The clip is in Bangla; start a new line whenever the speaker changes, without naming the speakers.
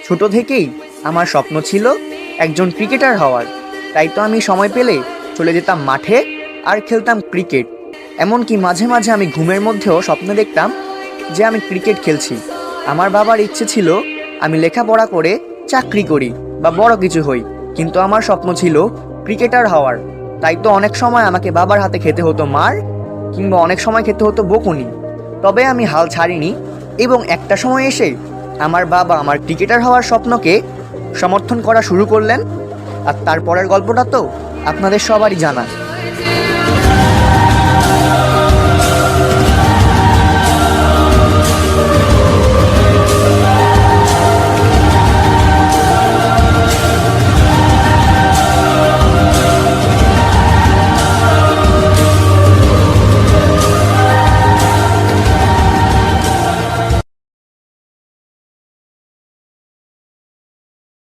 ছোট থেকেই আমার স্বপ্ন ছিল একজন ক্রিকেটার হওয়ার। তাই তো আমি সময় পেলে চলে যেতাম মাঠে আর খেলতাম ক্রিকেট। এমনকি মাঝে মাঝে আমি ঘুমের মধ্যেও স্বপ্ন দেখতাম যে আমি ক্রিকেট খেলছি। আমার বাবার ইচ্ছে ছিল আমি লেখাপড়া করে চাকরি করি বা বড় কিছু হই, কিন্তু আমার স্বপ্ন ছিল ক্রিকেটার হওয়ার। তাই তো অনেক সময় আমাকে বাবার হাতে খেতে হতো মার, কিংবা অনেক সময় খেতে হতো বকুনি। তবে আমি হাল ছাড়িনি এবং একটা সময় এসে আমার বাবা আমার ক্রিকেটার হওয়ার স্বপ্নকে সমর্থন করা শুরু করলেন। আর তারপরের গল্পটা তো আপনাদের সবারই জানা।